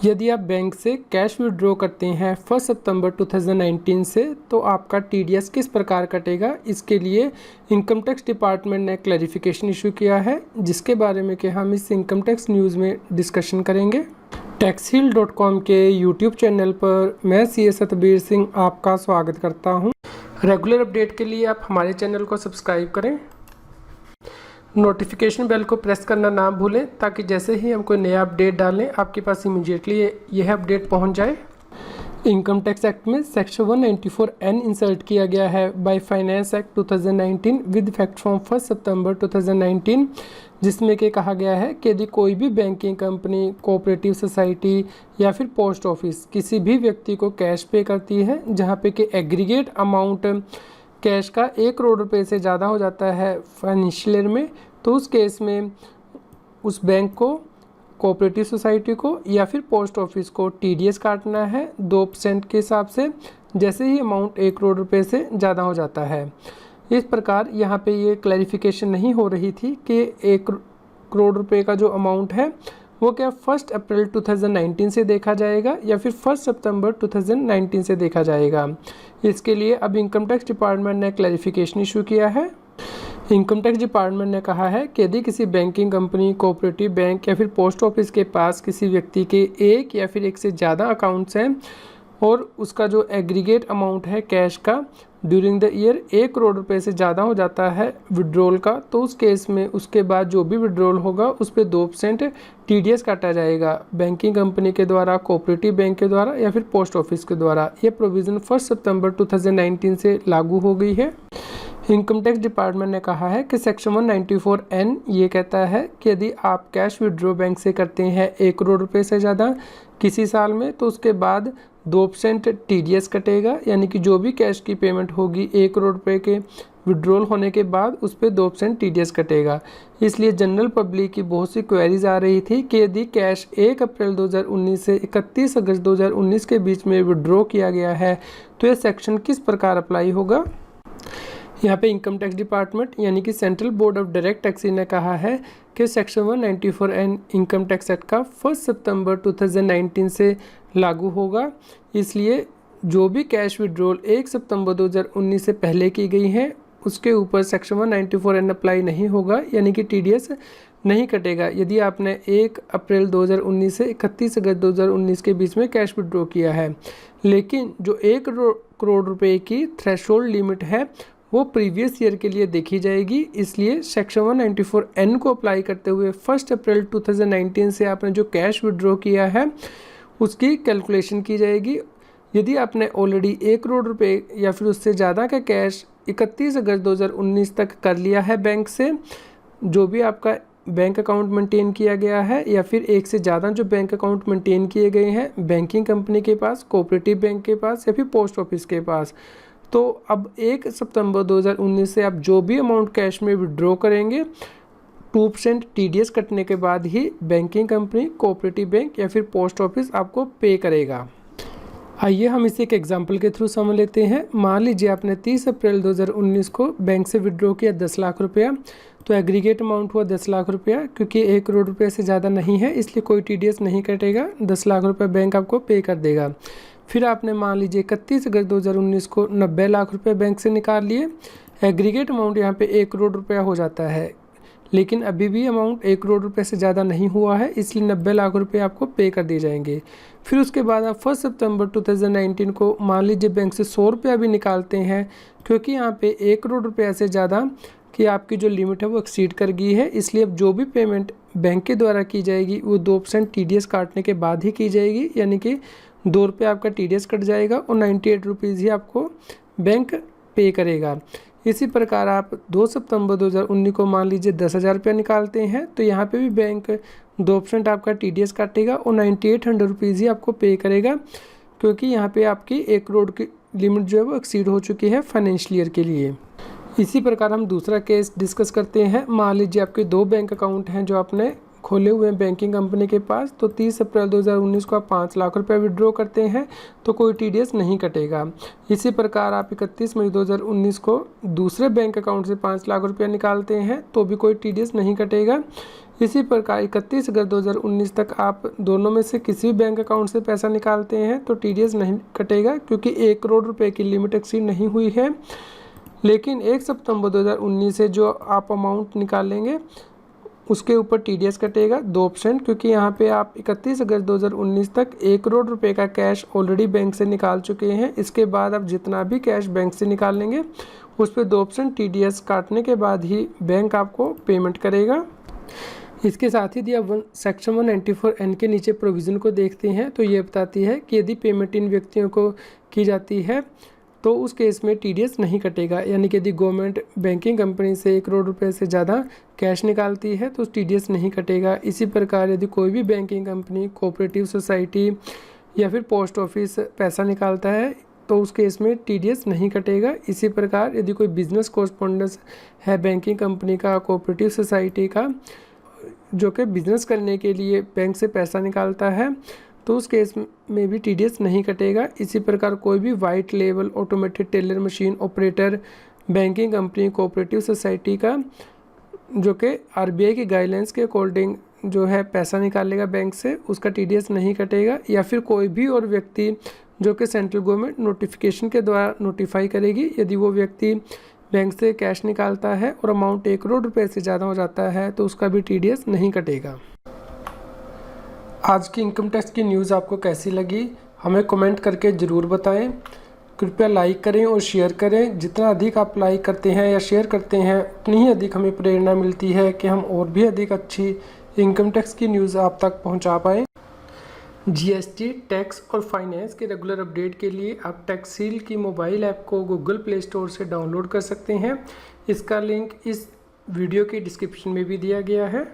यदि आप बैंक से कैश विड्रॉ करते हैं 1 सितंबर 2019 से तो आपका टीडीएस किस प्रकार कटेगा, इसके लिए इनकम टैक्स डिपार्टमेंट ने क्लैरिफिकेशन इशू किया है, जिसके बारे में कि हम इस इनकम टैक्स न्यूज़ में डिस्कशन करेंगे। taxhill.com के यूट्यूब चैनल पर मैं सी ए सतबीर सिंह आपका स्वागत करता हूं। रेगुलर अपडेट के लिए आप हमारे चैनल को सब्सक्राइब करें, नोटिफिकेशन बेल को प्रेस करना ना भूलें ताकि जैसे ही हम कोई नया अपडेट डालें आपके पास इमीडिएटली यह अपडेट पहुंच जाए। इनकम टैक्स एक्ट में सेक्शन 194N इंसर्ट किया गया है by finance act 2019 with effect from 1 सितंबर 2019, जिसमें कि कहा गया है कि यदि कोई भी बैंकिंग कंपनी, कोऑपरेटिव सोसाइटी या फिर पोस्ट ऑफिस किसी भी व्यक्ति को कैश पे करती है जहाँ पे कि एग्रीगेट अमाउंट कैश का 1 करोड़ रुपए से ज़्यादा हो जाता है फाइनेंशियल ईयर में, तो उस केस में उस बैंक को, कोऑपरेटिव सोसाइटी को या फिर पोस्ट ऑफिस को टीडीएस काटना है 2% के हिसाब से, जैसे ही अमाउंट 1 करोड़ रुपए से ज़्यादा हो जाता है। इस प्रकार यहाँ पे ये क्लैरिफिकेशन नहीं हो रही थी कि 1 करोड़ रुपए का जो अमाउंट है वो क्या 1 अप्रैल 2019 से देखा जाएगा या फिर 1 सितंबर 2019 से देखा जाएगा। इसके लिए अब इनकम टैक्स डिपार्टमेंट ने क्लैरिफिकेशन इशू किया है। इनकम टैक्स डिपार्टमेंट ने कहा है कि यदि किसी बैंकिंग कंपनी, कोऑपरेटिव बैंक या फिर पोस्ट ऑफिस के पास किसी व्यक्ति के एक या फिर एक से ज़्यादा अकाउंट्स हैं और उसका जो एग्रीगेट अमाउंट है कैश का ड्यूरिंग द ईयर 1 करोड़ रुपए से ज़्यादा हो जाता है विड्रॉल का, तो उस केस में उसके बाद जो भी विड्रॉल होगा उस पर 2% टीडीएस काटा जाएगा बैंकिंग कंपनी के द्वारा, कोऑपरेटिव बैंक के द्वारा या फिर पोस्ट ऑफिस के द्वारा। ये प्रोविज़न 1 सितंबर 2019 से लागू हो गई है। इनकम टैक्स डिपार्टमेंट ने कहा है कि सेक्शन 194N ये कहता है कि यदि आप कैश विड्रॉ बैंक से करते हैं 1 करोड़ रुपए से ज़्यादा किसी साल में, तो उसके बाद 2% टीडीएस कटेगा, यानी कि जो भी कैश की पेमेंट होगी 1 करोड़ रुपए के विड्रॉल होने के बाद उस पर 2% टीडीएस कटेगा। इसलिए जनरल पब्लिक की बहुत सी क्वेरीज आ रही थी कि यदि कैश 1 अप्रैल 2019 से 31 अगस्त 2019 के बीच में विड्रॉ किया गया है तो यह सेक्शन किस प्रकार अप्लाई होगा। यहाँ पे इनकम टैक्स डिपार्टमेंट यानी कि central board of direct tax ने कहा है कि section 194N income tax act का 1 सितंबर 2019 से लागू होगा। इसलिए जो भी कैश विड्रॉल 1 सितंबर 2019 से पहले की गई हैं उसके ऊपर सेक्शन 194N अप्लाई नहीं होगा, यानी कि टीडीएस नहीं कटेगा यदि आपने 1 अप्रैल 2019 से 31 अगस्त 2019 के बीच में कैश विड्रॉ किया है। लेकिन जो 1 करोड़ रुपए की थ्रेशोल्ड लिमिट है वो प्रीवियस ईयर के लिए देखी जाएगी। इसलिए सेक्शन 194N को अप्लाई करते हुए 1 अप्रैल 2019 से आपने जो कैश विड्रॉ किया है उसकी कैलकुलेशन की जाएगी। यदि आपने ऑलरेडी 1 करोड़ रुपए या फिर उससे ज़्यादा का कैश 31 अगस्त 2019 तक कर लिया है बैंक से, जो भी आपका बैंक अकाउंट मेंटेन किया गया है या फिर एक से ज़्यादा जो बैंक अकाउंट मेंटेन किए गए हैं बैंकिंग कंपनी के पास, कोऑपरेटिव बैंक के पास या फिर पोस्ट ऑफिस के पास, तो अब 1 सितंबर 2019 से आप जो भी अमाउंट कैश में विड्रॉ करेंगे 2% टीडीएस कटने के बाद ही बैंकिंग कंपनी, कोऑपरेटिव बैंक या फिर पोस्ट ऑफिस आपको पे करेगा। आइए हम इसे एक एग्जांपल के थ्रू समझ लेते हैं। मान लीजिए आपने 30 अप्रैल 2019 को बैंक से विड्रॉ किया 10 लाख रुपया, तो एग्रीगेट अमाउंट हुआ 10 लाख रुपया। क्योंकि 1 करोड़ रुपये से ज़्यादा नहीं है इसलिए कोई टीडीएस नहीं कटेगा, 10 लाख रुपये बैंक आपको पे कर देगा। फिर आपने मान लीजिए 31 अगस्त 2019 को 90 लाख रुपए बैंक से निकाल लिए। एग्रीगेट अमाउंट यहाँ पे 1 करोड़ रुपया हो जाता है, लेकिन अभी भी अमाउंट 1 करोड़ रुपए से ज़्यादा नहीं हुआ है, इसलिए 90 लाख रुपए आपको पे कर दिए जाएंगे। फिर उसके बाद आप 1 सितंबर 2019 को मान लीजिए बैंक से 100 रुपया भी निकालते हैं, क्योंकि यहाँ पे 1 करोड़ रुपया से ज़्यादा कि आपकी जो लिमिट है वो एक्सीड कर गई है। इसलिए अब जो भी पेमेंट बैंक के द्वारा की जाएगी वो 2% टीडीएस काटने के बाद ही की जाएगी, यानी कि 2 रुपये आपका टीडीएस कट जाएगा और 98 रुपीज़ ही आपको बैंक पे करेगा। इसी प्रकार आप 2 सितंबर 2019 को मान लीजिए 10,000 रुपया निकालते हैं तो यहाँ पे भी बैंक 2% आपका टीडीएस काटेगा और 9800 रुपीज़ ही आपको पे करेगा, क्योंकि यहाँ पे आपकी 1 करोड़ की लिमिट जो है वो एक्सीड हो चुकी है फाइनेंशियल ईयर के लिए। इसी प्रकार हम दूसरा केस डिस्कस करते हैं। मान लीजिए आपके 2 बैंक अकाउंट हैं जो आपने खोले हुए हैं बैंकिंग कंपनी के पास, तो 30 अप्रैल 2019 को आप 5 लाख रुपए विड्रॉ करते हैं तो कोई टीडीएस नहीं कटेगा। इसी प्रकार आप 31 मई 2019 को दूसरे बैंक अकाउंट से 5 लाख रुपया निकालते हैं तो भी कोई टीडीएस नहीं कटेगा। इसी प्रकार 31 अगस्त 2019 तक आप दोनों में से किसी भी बैंक अकाउंट से पैसा निकालते हैं तो TDS नहीं कटेगा, क्योंकि 1 करोड़ रुपए की लिमिट एक्सीड नहीं हुई है। लेकिन 1 सितंबर 2019 से जो आप अमाउंट निकालेंगे उसके ऊपर TDS कटेगा 2%, क्योंकि यहाँ पे आप 31 अगस्त 2019 तक 1 करोड़ रुपए का कैश ऑलरेडी बैंक से निकाल चुके हैं। इसके बाद आप जितना भी कैश बैंक से निकाल लेंगे उस पर 2% TDS काटने के बाद ही बैंक आपको पेमेंट करेगा। इसके साथ ही यदि आप सेक्शन 194N के नीचे प्रोविज़न को देखते हैं तो ये बताती है कि यदि पेमेंट इन व्यक्तियों को की जाती है तो उस केस में TDS नहीं कटेगा। यानी कि यदि गवर्नमेंट बैंकिंग कंपनी से 1 करोड़ रुपए से ज़्यादा कैश निकालती है तो TDS नहीं कटेगा। इसी प्रकार यदि कोई भी बैंकिंग कंपनी, कोऑपरेटिव सोसाइटी या फिर पोस्ट ऑफिस पैसा निकालता है तो उस केस में TDS नहीं कटेगा। इसी प्रकार यदि कोई बिजनेस कॉरस्पॉन्डेंस है बैंकिंग कंपनी का, कोऑपरेटिव सोसाइटी का, जो कि बिजनेस करने के लिए बैंक से पैसा निकालता है तो उस केस में भी TDS नहीं कटेगा। इसी प्रकार कोई भी white label automated teller machine operator banking company, cooperative society का, जो कि RBI की गाइडलाइंस के अकॉर्डिंग जो है पैसा निकालेगा बैंक से, उसका TDS नहीं कटेगा। या फिर कोई भी और व्यक्ति जो कि सेंट्रल गवर्नमेंट नोटिफिकेशन के द्वारा नोटिफाई करेगी, यदि वो व्यक्ति बैंक से कैश निकालता है और अमाउंट 1 करोड़ रुपए से ज़्यादा हो जाता है तो उसका भी TDS नहीं कटेगा। आज की इनकम टैक्स की न्यूज़ आपको कैसी लगी हमें कमेंट करके ज़रूर बताएं। कृपया लाइक करें और शेयर करें। जितना अधिक आप लाइक करते हैं या शेयर करते हैं उतनी ही अधिक हमें प्रेरणा मिलती है कि हम और भी अधिक अच्छी इनकम टैक्स की न्यूज़ आप तक पहुंचा पाएँ। GST, टैक्स और फाइनेंस के रेगुलर अपडेट के लिए आप टैक्सील की मोबाइल ऐप को गूगल प्ले स्टोर से डाउनलोड कर सकते हैं। इसका लिंक इस वीडियो की डिस्क्रिप्शन में भी दिया गया है।